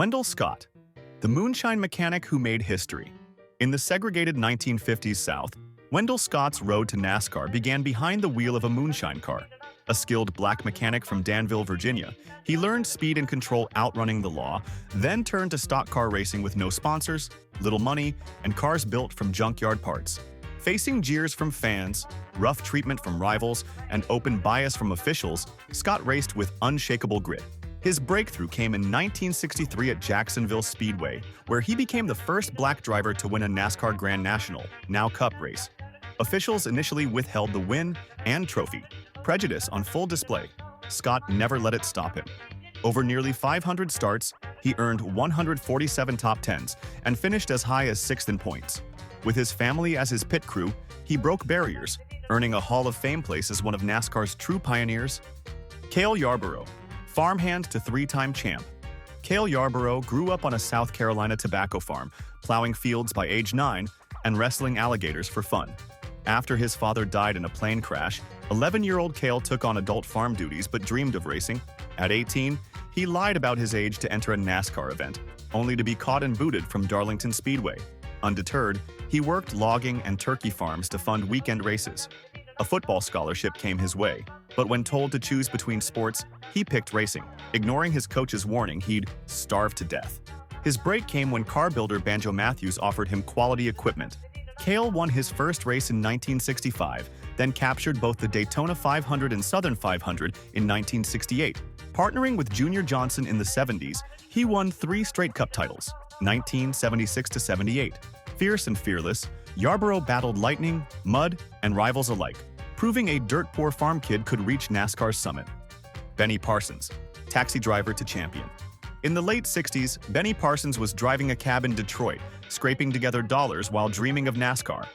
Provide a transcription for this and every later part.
Wendell Scott, the moonshine mechanic who made history. In the segregated 1950s South, Wendell Scott's road to NASCAR began behind the wheel of a moonshine car. A skilled black mechanic from Danville, Virginia, he learned speed and control outrunning the law, then turned to stock car racing with no sponsors, little money, and cars built from junkyard parts. Facing jeers from fans, rough treatment from rivals, and open bias from officials, Scott raced with unshakable grit. His breakthrough came in 1963 at Jacksonville Speedway, where he became the first black driver to win a NASCAR Grand National, now Cup race. Officials initially withheld the win and trophy, prejudice on full display. Scott never let it stop him. Over nearly 500 starts, he earned 147 top tens and finished as high as 6th in points. With his family as his pit crew, he broke barriers, earning a Hall of Fame place as one of NASCAR's true pioneers. Cale Yarborough, farmhand to three-time champ. Cale Yarborough grew up on a South Carolina tobacco farm, plowing fields by age 9 and wrestling alligators for fun. After his father died in a plane crash, 11-year-old Cale took on adult farm duties but dreamed of racing. At 18, he lied about his age to enter a NASCAR event, only to be caught and booted from Darlington Speedway. Undeterred, he worked logging and turkey farms to fund weekend races. A football scholarship came his way, but when told to choose between sports, he picked racing, ignoring his coach's warning he'd starve to death. His break came when car builder Banjo Matthews offered him quality equipment. Cale won his first race in 1965, then captured both the Daytona 500 and Southern 500 in 1968. Partnering with Junior Johnson in the 70s, he won 3 straight Cup titles, 1976–78. Fierce and fearless, Yarborough battled lightning, mud, and rivals alike, proving a dirt-poor farm kid could reach NASCAR's summit. Benny Parsons, taxi driver to champion. In the late 60s, Benny Parsons was driving a cab in Detroit, scraping together dollars while dreaming of NASCAR.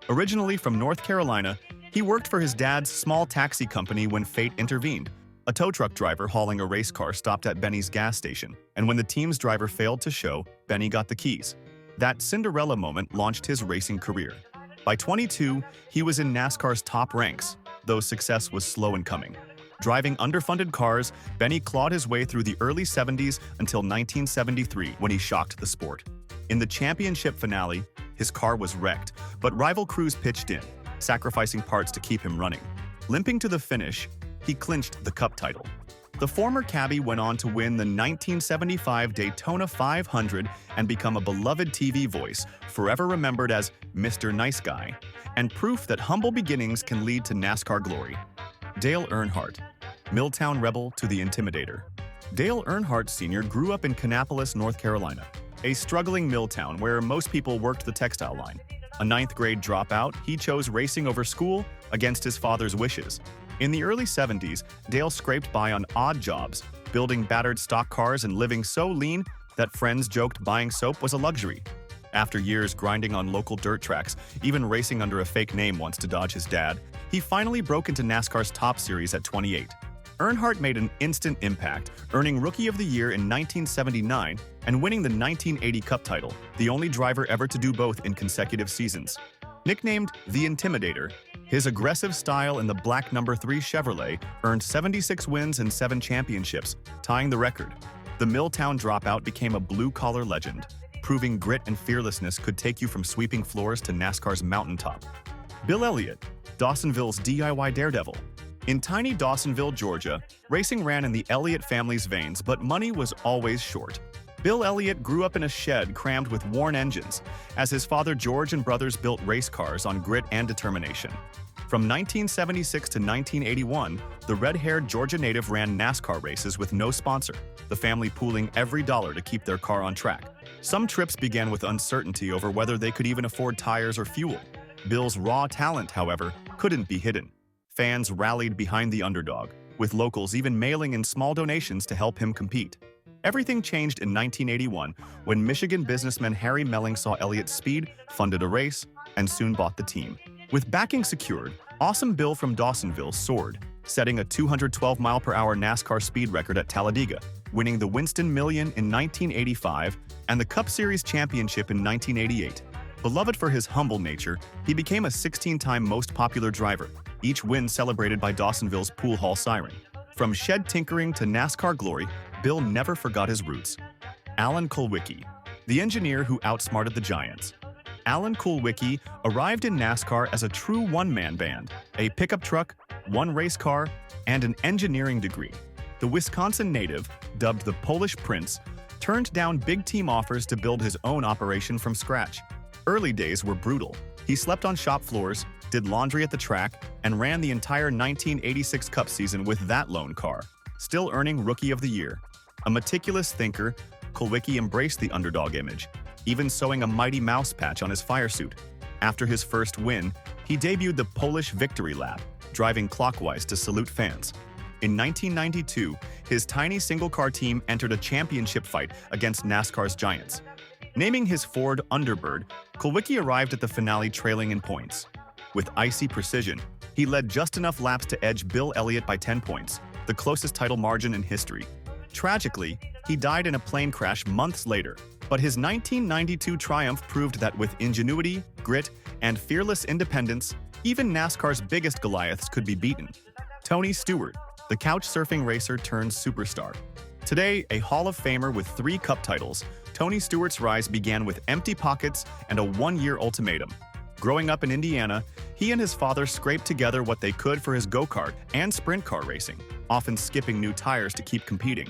Originally from North Carolina, he worked for his dad's small taxi company when fate intervened. A tow truck driver hauling a race car stopped at Benny's gas station, and when the team's driver failed to show, Benny got the keys. That Cinderella moment launched his racing career. By 22, he was in NASCAR's top ranks, though success was slow in coming. Driving underfunded cars, Benny clawed his way through the early 70s until 1973 when he shocked the sport. In the championship finale, his car was wrecked, but rival crews pitched in, sacrificing parts to keep him running. Limping to the finish, he clinched the Cup title. The former cabbie went on to win the 1975 Daytona 500 and become a beloved TV voice, forever remembered as Mr. Nice Guy, and proof that humble beginnings can lead to NASCAR glory. Dale Earnhardt, Milltown rebel to the Intimidator. Dale Earnhardt Sr. grew up in Kannapolis, North Carolina, a struggling mill town where most people worked the textile line. A 9th grade dropout, he chose racing over school against his father's wishes. In the early 70s, Dale scraped by on odd jobs, building battered stock cars and living so lean that friends joked buying soap was a luxury. After years grinding on local dirt tracks, even racing under a fake name once to dodge his dad, he finally broke into NASCAR's top series at 28. Earnhardt made an instant impact, earning Rookie of the Year in 1979 and winning the 1980 Cup title, the only driver ever to do both in consecutive seasons. Nicknamed the Intimidator, his aggressive style in the black No. 3 Chevrolet earned 76 wins and 7 championships, tying the record. The Milltown dropout became a blue-collar legend, proving grit and fearlessness could take you from sweeping floors to NASCAR's mountaintop. Bill Elliott, Dawsonville's DIY Daredevil. In tiny Dawsonville, Georgia, racing ran in the Elliott family's veins, but money was always short. Bill Elliott grew up in a shed crammed with worn engines, as his father George and brothers built race cars on grit and determination. From 1976 to 1981, the red-haired Georgia native ran NASCAR races with no sponsor, the family pooling every dollar to keep their car on track. Some trips began with uncertainty over whether they could even afford tires or fuel. Bill's raw talent, however, couldn't be hidden. Fans rallied behind the underdog, with locals even mailing in small donations to help him compete. Everything changed in 1981 when Michigan businessman Harry Melling saw Elliott's speed, funded a race, and soon bought the team. With backing secured, Awesome Bill from Dawsonville soared, setting a 212-mile-per-hour NASCAR speed record at Talladega, winning the Winston Million in 1985 and the Cup Series championship in 1988. Beloved for his humble nature, he became a 16-time most popular driver, each win celebrated by Dawsonville's pool hall siren. From shed tinkering to NASCAR glory, Bill never forgot his roots. Alan Kulwicki, the engineer who outsmarted the Giants. Alan Kulwicki arrived in NASCAR as a true one-man band, a pickup truck, one race car, and an engineering degree. The Wisconsin native, dubbed the Polish Prince, turned down big team offers to build his own operation from scratch. Early days were brutal. He slept on shop floors, did laundry at the track, and ran the entire 1986 Cup season with that lone car, still earning Rookie of the Year. A meticulous thinker, Kulwicki embraced the underdog image, even sewing a Mighty Mouse patch on his firesuit. After his first win, he debuted the Polish victory lap, driving clockwise to salute fans. In 1992, his tiny single-car team entered a championship fight against NASCAR's Giants. Naming his Ford Underbird, Kulwicki arrived at the finale trailing in points. With icy precision, he led just enough laps to edge Bill Elliott by 10 points, the closest title margin in history. Tragically, he died in a plane crash months later, but his 1992 triumph proved that with ingenuity, grit, and fearless independence, even NASCAR's biggest Goliaths could be beaten. Tony Stewart, the couch-surfing racer turned superstar. Today, a Hall of Famer with 3 Cup titles, Tony Stewart's rise began with empty pockets and a one-year ultimatum. Growing up in Indiana, he and his father scraped together what they could for his go-kart and sprint car racing, often skipping new tires to keep competing.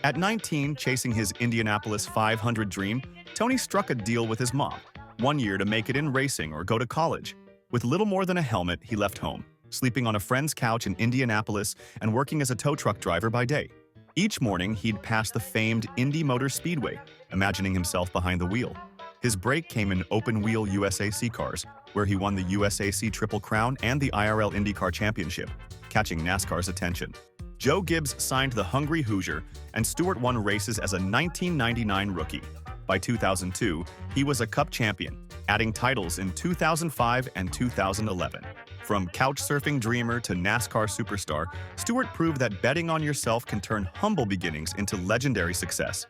At 19, chasing his Indianapolis 500 dream, Tony struck a deal with his mom, 1 year to make it in racing or go to college. With little more than a helmet, he left home, sleeping on a friend's couch in Indianapolis and working as a tow truck driver by day. Each morning, he'd pass the famed Indy Motor Speedway, imagining himself behind the wheel. His break came in open-wheel USAC cars, where he won the USAC Triple Crown and the IRL IndyCar Championship, catching NASCAR's attention. Joe Gibbs signed the Hungry Hoosier, and Stewart won races as a 1999 rookie. By 2002, he was a Cup champion, adding titles in 2005 and 2011. From couch-surfing dreamer to NASCAR superstar, Stewart proved that betting on yourself can turn humble beginnings into legendary success.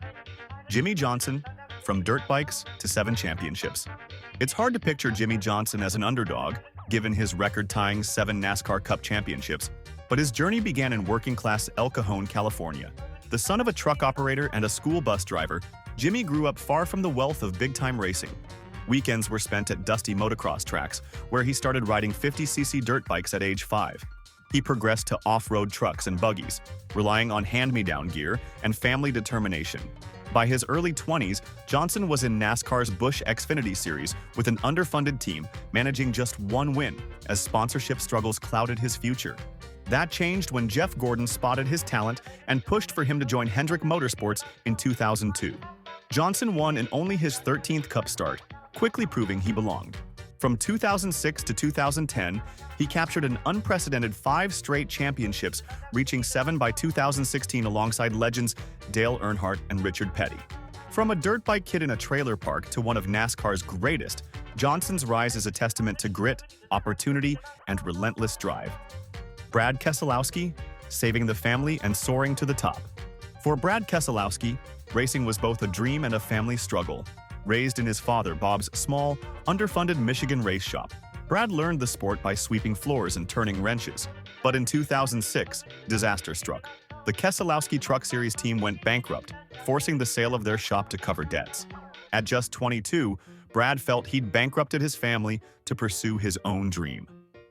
Jimmie Johnson, from dirt bikes to 7 championships. It's hard to picture Jimmie Johnson as an underdog, given his record-tying 7 NASCAR Cup championships, but his journey began in working-class El Cajon, California. The son of a truck operator and a school bus driver, Jimmie grew up far from the wealth of big-time racing. Weekends were spent at dusty motocross tracks, where he started riding 50cc dirt bikes at age 5. He progressed to off-road trucks and buggies, relying on hand-me-down gear and family determination. By his early 20s, Johnson was in NASCAR's Busch Xfinity Series with an underfunded team, managing just 1 win, as sponsorship struggles clouded his future. That changed when Jeff Gordon spotted his talent and pushed for him to join Hendrick Motorsports in 2002. Johnson won in only his 13th Cup start, quickly proving he belonged. From 2006 to 2010, he captured an unprecedented 5 straight championships, reaching 7 by 2016 alongside legends Dale Earnhardt and Richard Petty. From a dirt bike kid in a trailer park to one of NASCAR's greatest, Johnson's rise is a testament to grit, opportunity, and relentless drive. Brad Keselowski, saving the family and soaring to the top. For Brad Keselowski, racing was both a dream and a family struggle. Raised in his father Bob's small, underfunded Michigan race shop, Brad learned the sport by sweeping floors and turning wrenches. But in 2006, disaster struck. The Keselowski Truck Series team went bankrupt, forcing the sale of their shop to cover debts. At just 22, Brad felt he'd bankrupted his family to pursue his own dream.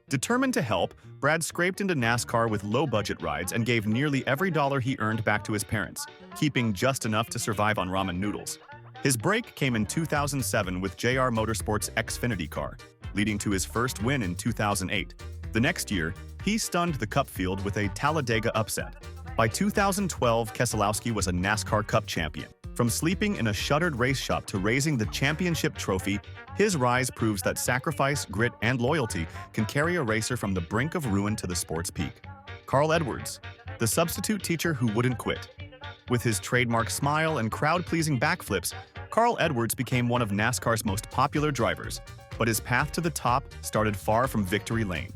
Determined to help, Brad scraped into NASCAR with low-budget rides and gave nearly every dollar he earned back to his parents, keeping just enough to survive on ramen noodles. His break came in 2007 with JR Motorsports' Xfinity car, leading to his first win in 2008. The next year, he stunned the Cup field with a Talladega upset. By 2012, Keselowski was a NASCAR Cup champion. From sleeping in a shuttered race shop to raising the championship trophy, his rise proves that sacrifice, grit, and loyalty can carry a racer from the brink of ruin to the sport's peak. Carl Edwards, the substitute teacher who wouldn't quit. With his trademark smile and crowd-pleasing backflips, Carl Edwards became one of NASCAR's most popular drivers, but his path to the top started far from victory lane.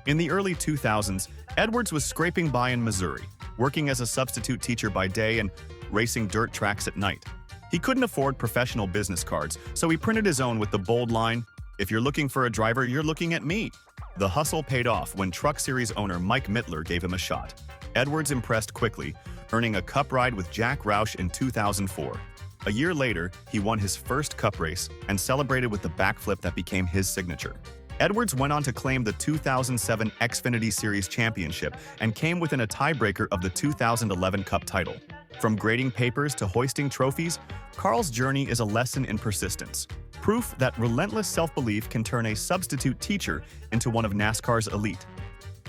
In the early 2000s, Edwards was scraping by in Missouri, working as a substitute teacher by day and racing dirt tracks at night. He couldn't afford professional business cards, so he printed his own with the bold line, "If you're looking for a driver, you're looking at me." The hustle paid off when Truck Series owner Mike Mittler gave him a shot. Edwards impressed quickly, earning a Cup ride with Jack Roush in 2004. A year later, he won his first Cup race and celebrated with the backflip that became his signature. Edwards went on to claim the 2007 Xfinity Series championship and came within a tiebreaker of the 2011 Cup title. From grading papers to hoisting trophies, Carl's journey is a lesson in persistence. Proof that relentless self-belief can turn a substitute teacher into one of NASCAR's elite.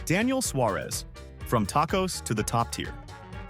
Daniel Suárez. From tacos to the top tier.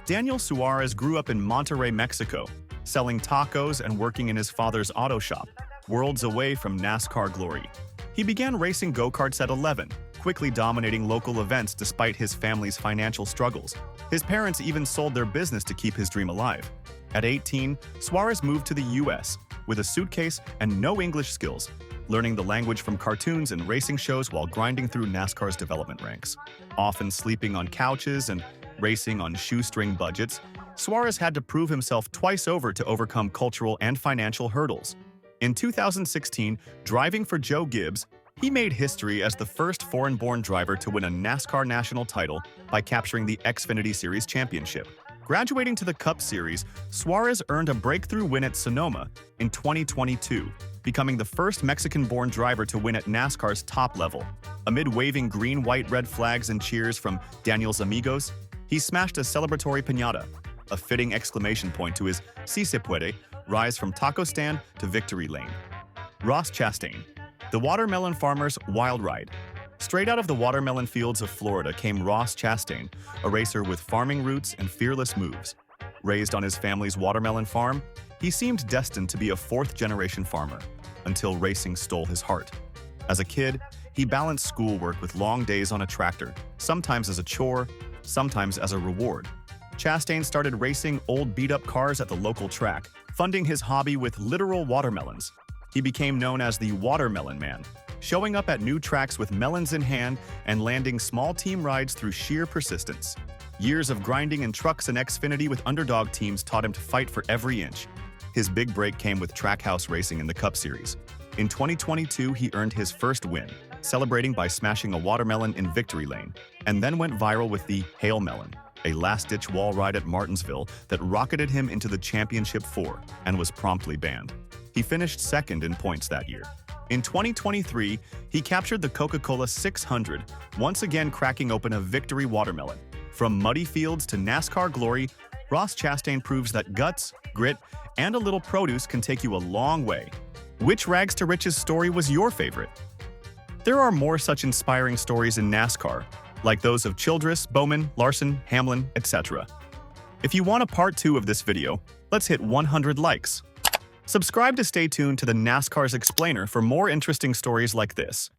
Daniel Suárez grew up in Monterrey, Mexico, selling tacos and working in his father's auto shop, worlds away from NASCAR glory. He began racing go-karts at 11, quickly dominating local events despite his family's financial struggles. His parents even sold their business to keep his dream alive. At 18, Suárez moved to the US with a suitcase and no English skills, learning the language from cartoons and racing shows while grinding through NASCAR's development ranks. Often sleeping on couches and racing on shoestring budgets, Suárez had to prove himself twice over to overcome cultural and financial hurdles. In 2016, driving for Joe Gibbs, he made history as the first foreign-born driver to win a NASCAR national title by capturing the Xfinity Series championship. Graduating to the Cup Series, Suárez earned a breakthrough win at Sonoma in 2022, becoming the first Mexican-born driver to win at NASCAR's top level. Amid waving green, white, red flags and cheers from Daniel's amigos, he smashed a celebratory piñata, a fitting exclamation point to his "Si se puede" rise from taco stand to victory lane. Ross Chastain. The watermelon farmer's wild ride. Straight out of the watermelon fields of Florida came Ross Chastain, a racer with farming roots and fearless moves. Raised on his family's watermelon farm, he seemed destined to be a fourth-generation farmer, until racing stole his heart. As a kid, he balanced schoolwork with long days on a tractor, sometimes as a chore, sometimes as a reward. Chastain started racing old beat-up cars at the local track, funding his hobby with literal watermelons. He became known as the Watermelon Man, showing up at new tracks with melons in hand and landing small team rides through sheer persistence. Years of grinding in trucks and Xfinity with underdog teams taught him to fight for every inch. His big break came with Trackhouse racing in the Cup Series. In 2022, he earned his first win, celebrating by smashing a watermelon in victory lane, and then went viral with the Hail Melon, a last-ditch wall ride at Martinsville that rocketed him into the championship four and was promptly banned. He finished second in points that year. In 2023, he captured the Coca-Cola 600, once again cracking open a victory watermelon. From muddy fields to NASCAR glory, Ross Chastain proves that guts, grit, and a little produce can take you a long way. Which rags to riches story was your favorite? There are more such inspiring stories in NASCAR, like those of Childress, Bowman, Larson, Hamlin, etc. If you want a part 2 of this video, let's hit 100 likes. Subscribe to stay tuned to the NASCAR's Explainer for more interesting stories like this.